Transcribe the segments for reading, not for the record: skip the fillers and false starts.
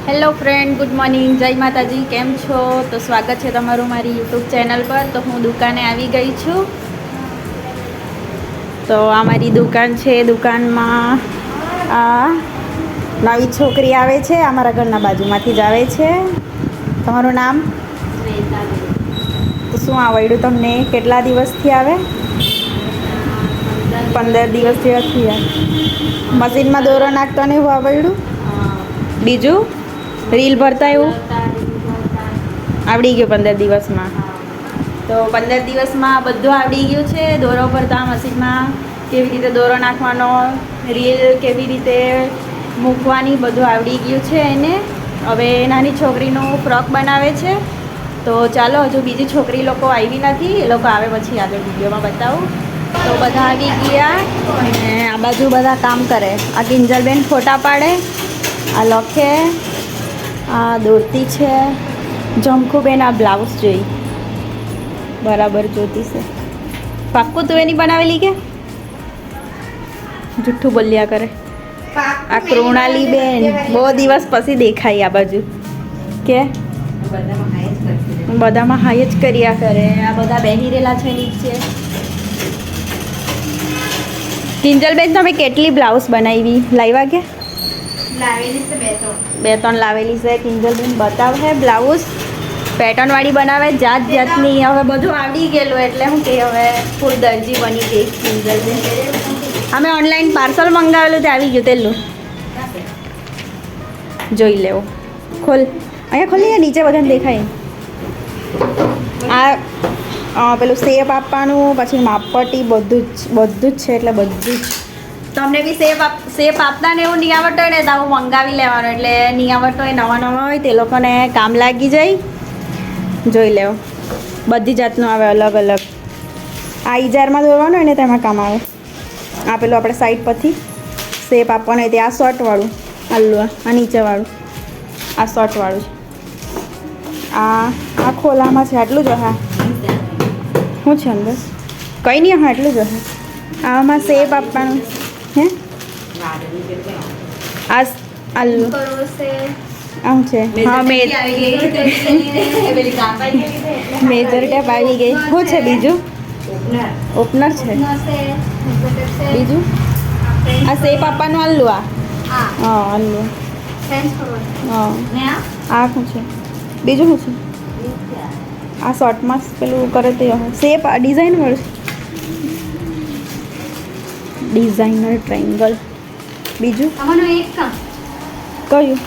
Hello friend, good morning, જય માતાજી. કેમ છો? તો સ્વાગત છે તમારું મારી યુટ્યુબ ચેનલ પર. તો હું દુકાને આવી ગઈ છું. તો આ મારી દુકાન છે. દુકાનમાં આ નવી છોકરી આવે છે. અમારા ઘરના બાજુમાંથી જ આવે છે. તમારું નામ? તો શું આવડ્યું તમને? કેટલા દિવસથી આવે? 15 દિવસ જેવા થયા. મશીનમાં દોરો નાખતા ને એવું આવડ્યું? બીજું રીલ ભરતા એવું આવડી ગયું 15 દિવસમાં? તો 15 દિવસમાં બધું આવડી ગયું છે. દોરો ભરતા, મશીનમાં કેવી રીતે દોરો નાખવાનો, રીલ કેવી રીતે મૂકવાની, બધું આવડી ગયું છે એને. હવે નાની છોકરીનું ફ્રોક બનાવે છે. તો ચાલો, હજુ બીજી છોકરી લોકો આવી નથી, એ લોકો આવે પછી આગળ વિડીયોમાં બતાવું. તો બધા આવી ગયા અને આ બાજુ બધા કામ કરે. આ કિંજલબેન ફોટા પાડે, આ લખે, આ દોરતી છે. જમખુબેન આ બ્લાઉઝ જોઈ બરાબર જોતી છે. પાક્કું તું એની બનાવેલી કે જુઠ્ઠું બોલ્યા કરે? આ કૃણાલી બેન બહુ દિવસ પછી દેખાય આ બાજુ કે બધામાં હાઈ જ કર્યા કરે. આ બધા બેહી રહેલા છે નીચે. કિંજલબેન, તમે કેટલી બ્લાઉઝ બનાવી લાવ્યા કે? લાવેલી છે બે ત્રણ લાવેલી છે. કિંજલબેન બતાવે બ્લાઉઝ પેટર્નવાળી બનાવે, જાત જાતની. હવે બધું આવડી ગયેલું એટલે હું કે હવે ફૂલ દરજી બની ગઈ કિંજલબેન. અમે ઓનલાઈન પાર્સલ મંગાવેલું તે આવી ગયું તેલું જોઈ લેવો. ખોલ, અહીંયા ખોલીએ, નીચે બધાને દેખાય. આ પેલું શેપ આપવાનું, પછી માપપટ્ટી, બધું જ છે. એટલે બધું જ તમને બી શેપ આપતા ને એવું નહીં આવડતું હોય ને તો આવું મંગાવી લેવાનું. એટલે નહીં આવડતું હોય, નવા હોય તે લોકોને કામ લાગી જાય. જોઈ લેવો, બધી જાતનું આવે અલગ અલગ. આ ઇજારમાં દોરવાનું હોય ને તેમાં કામ આવે. આ પેલું આપણે સાઈડ પરથી શેપ આપવાનું હોય તે આ શર્ટવાળું, આલ્લું આ નીચેવાળું, આ શર્ટવાળું છે. આ ખોલામાં છે. આટલું જ હા, શું છે અંદર? કંઈ નહીં, હા એટલું જ હશે. આમાં શેપ આપવાનું હે. આ આલ્લું આમ છે. હા, મેજર ટેપ આવી ગઈ. શું છે બીજું? ઓપનર છે. બીજું આ શેપ આપવાનું આલ્લું. હા આલ્લું. હા, આ શું છે? બીજું શું છે? આ શોર્ટમાં પેલું કરે તે શેપ ડિઝાઇન વાળું છે. Designer triangle. બીજું કયું?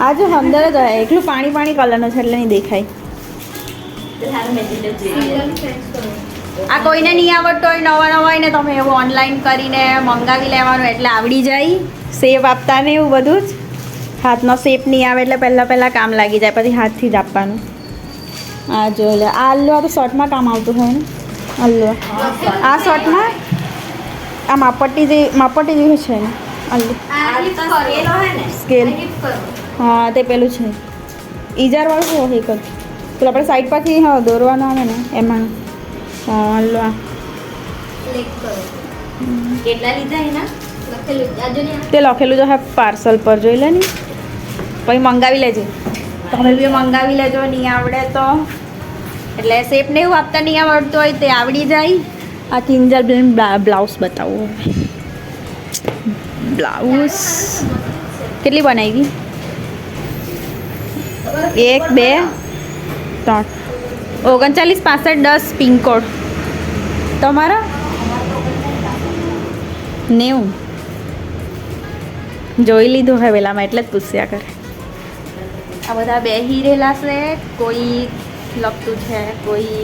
આ જો અંદર જ હોય, એકલું પાણી પાણી કલરનું છે એટલે નહીં દેખાય. આ કોઈને નહીં આવડતું હોય, નવા હોય ને તમે એવું ઓનલાઈન કરીને મંગાવી લેવાનું એટલે આવડી જાય. શેપ આપતા ને એવું બધું જ. હાથનો શેપ નહીં આવે એટલે પહેલાં કામ લાગી જાય, પછી હાથથી જ આપવાનું. આ જો લે, આ આલ્લો આ તો શર્ટમાં કામ આવતું હોય ને. આલ્લો આ શર્ટમાં આ માપપટ્ટી જેવી છે ને. આલ્લો સ્કેલ. હા, તે પેલું છે ઈજારવાળું. હોય એક જ પેલું આપણે સાઈડ પરથી હા દોરવાનું આવે ને એમાં. હા આલ્લો આ તે લખેલું છે પાર્સલ પર. જોઈ લે ને, પછી મંગાવી લેજે. તમે બી મંગાવી લેજો. નહીં આવડે તો એટલે શેપને એવું આપતા નહીં આવડતું હોય તે આવડી જાય. આ કિંજલબેન બ્લાઉઝ બતાવું. બ્લાઉઝ કેટલી બનાવી? 1 2 3 39 65 10 પિનકોડ. તમારા 90 જોઈ લીધું હવે વેલામાં એટલે જ પૂછ્યા કરે. આ બધા બેહી રહેલા છે. કોઈ લખતું છે, કોઈ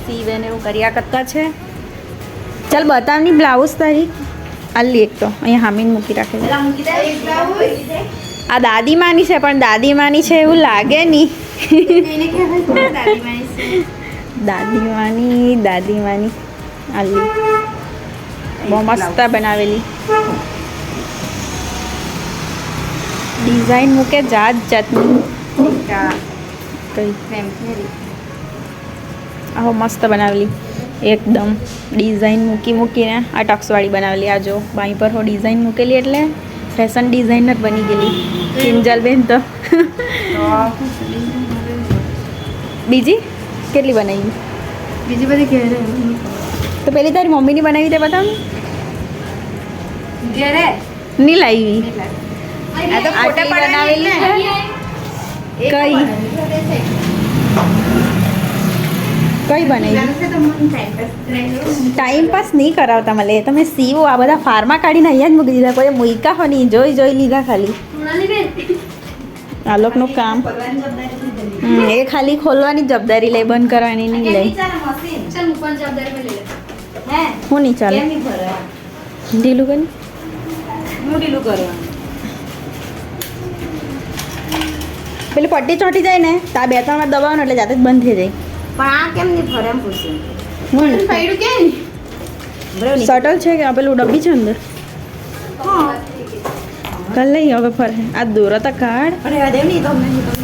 સીવે ને એવું કર્યા કરતા છે. ચાલ બતાવની બ્લાઉઝ તારી. આલી એક તો અહીંયા હામીને મૂકી રાખે છે. આ દાદીમાની છે પણ દાદીમાની છે એવું લાગે નહીં. દાદીમાની આલી બહુ મસ્ત બનાવેલી. ડિઝાઇન મૂકે જાત જાતની. આહો મસ્ત બનાવેલી એકદમ. ડિઝાઇન મૂકીને આ ટક્સવાળી બનાવેલી. આ જો બાઈ પર હો ડિઝાઇન મૂકેલી એટલે ફેશન ડિઝાઇનર બની ગયેલી કિંજલબેન તો. બીજી કેટલી બનાવી? બીજી બધી ઘેરે તો પેલી તારી મમ્મીની બનાવી તે બતાવ ને. ઘેરે નહીં લાવી. આ તો ફોટા આટલી બનાવેલી છે. કઈ કઈ બનાવી? ટાઈમ પાસ નહીં કરાવતા મળે. તમે સીવો આ બધા ફાર્મા કાઢીને અહીંયા જ મૂકી દીધા. કોઈ મૂક્યા હો નહીં, જોઈ લીધા ખાલી. આ લોકોનું કામ એ ખાલી ખોલવાની જવાબદારી લે, બંધ કરવાની નહીં લે. હું નહીં ચાલે ઢીલું કરી પેલી પટ્ટી ચોંટી જાય ને તો આ 2-3 વાર દબાવવાનું એટલે જાતે જ બંધ થઈ જાય. પણ આ કેમ નહીં ફરે એમ પૂછ્યું હું પૈડું કે સટલ છે કે આ પેલું ડબ્બી છે અંદર કલ લઈ હવે ફરે. આ દોરો તો કાઢ.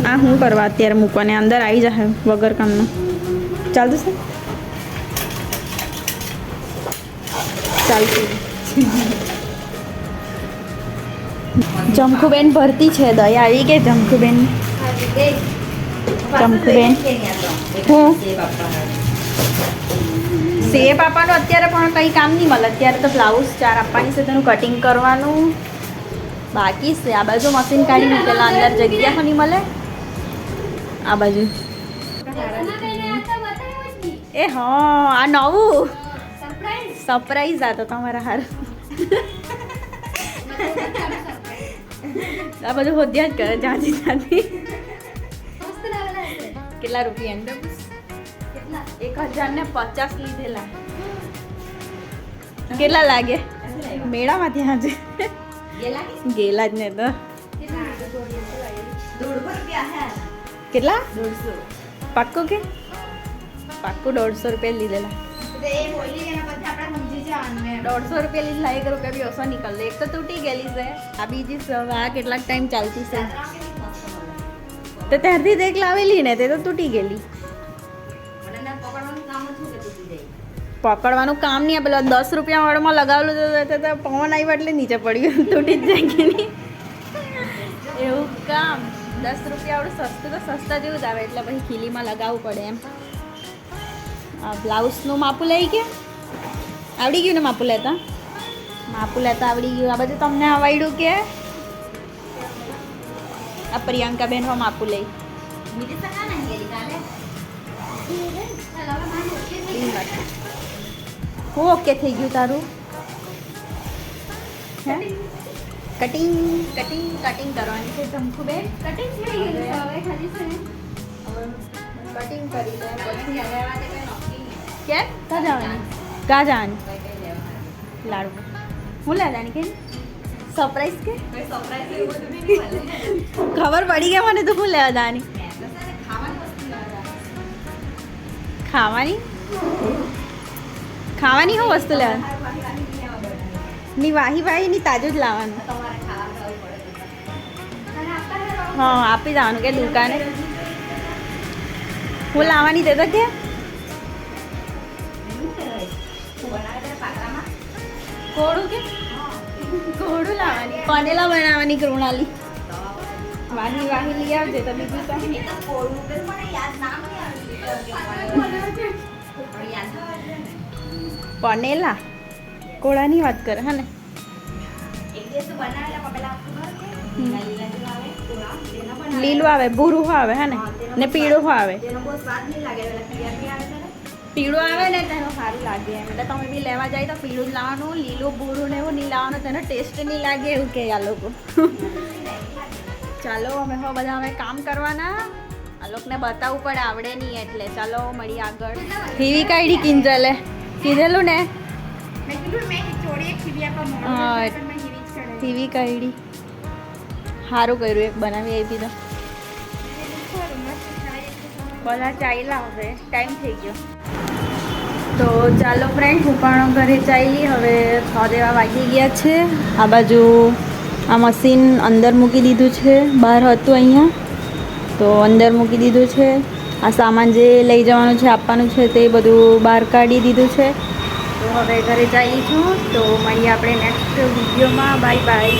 આ શું કરવા અત્યારે મૂકવાને અંદર આવી જાય વગર કામનો. ચાલતું છે ચાલતું. જમખુબેન ભરતી છે. દયા આવી ગઈ જમખુબેન. જમખુબેન હું સેબ આપવાનું અત્યારે પણ કંઈ કામ નહીં મળે. અત્યારે તો બ્લાઉઝ 4 આપવાની છે, તેનું કટિંગ કરવાનું બાકી છે. આ બાજુ મશીન કાઢી મૂકેલા, અંદર જગ્યા નહીં મળે. આ બાજુ એ હા આ નવું સરપ્રાઈઝ આ તો તમારા હાર. આ બધું હોદ્યા જ કરે જાતી જાતી. કેટલા રૂપિયા? 1050 લીધેલા. કેટલા લાગે મેળામાંથી? આજે ગેલા જ ને તો કેટલા પાક્કું કે પાક્કું 150 રૂપિયા લીધેલા. 150 રૂપિયા લીધેલા. 1 રૂપિયા બી ઓછો નીકળે. એક તો તૂટી ગયેલી છે, આ બીજી છે. હવે આ કેટલાક ટાઈમ ચાલતી છે તો ત્યારથી જ એક લાવેલી ને તે તો તૂટી ગયેલી. પકડવાનું કામ નહીં. પેલા 10 રૂપિયા વાળમાં લગાવેલું તો પવન આવ્યો એટલે નીચે પડ્યું, તૂટી જ જાય કે નહીં એવું કામ. 10 રૂપિયા વાળું સસ્તું તો સસ્તા જેવું જ આવે એટલે પછી ખીલીમાં લગાવવું પડે એમ. આ બ્લાઉઝનું માપું લઈ ગયા આવડી ગયું ને? માપું લેતા આવડી ગયું. આ બધું તમને આવડ્યું કે આ પ્રિયંકા બેન માપું લઈ હું ઓકે થઈ ગયું તારું? કટિંગ કરવાની છે જમખુબેન. કટિંગ કરી લે પછી કેમ ક્યાં જવાની લાડુ હું લેવાની કે સરપ્રાઈઝ કે ખબર પડી ગયા મને તો હું લેવા દાની ખાવાની શું વસ્તુ લેવાની? ની વાહી ની તાજું જ લાવવાનું. હા આપી જવાનું કે દુકાને. હું લાવવાની તે તો કે કોડું લાવવાની. પનેલા બનાવવાની કૃણાલી. વાહી લઈ આવજે તો બીજું કંઈ. પનેલા કોળાની વાત કરે હે ને? લીલું આવે, ભૂરું આવે હે ને પીળું આવે. પીળું આવે ને તેનો સારું લાગે એમ. એટલે તમે બી લેવા જાય તો પીળું જ લાવવાનું. લીલું ભૂરું ને એવું નહીં લાવવાનું, તેનો ટેસ્ટ નહીં લાગે એવું કે આ લોકો. ચાલો અમે બધા હવે કામ કરવાના. આ લોકોને બતાવવું પડે, આવડે નહીં એટલે. ચાલો મળીએ આગળ. હીવી કાઢી કિંજલે કીધેલું ને હીવી કાઢી. સારું કર્યું એક બનાવી આપી તો. બધા ચાલ્યા હવે ટાઈમ થઈ ગયો તો ચાલો ફ્રેન્ડ હું પણ ઘરે ચાલી. હવે 6 જેવા વાગી ગયા છે. આ બાજુ આ મશીન અંદર મૂકી દીધું છે. બહાર હતું અહીંયા તો અંદર મૂકી દીધું છે. આ સામાન જે લઈ જવાનું છે, આપવાનું છે તે બધું બહાર કાઢી દીધું છે. તો હવે ઘરે ચાલી છું. તો મળીએ આપણે નેક્સ્ટ વિડીયોમાં. Bye bye.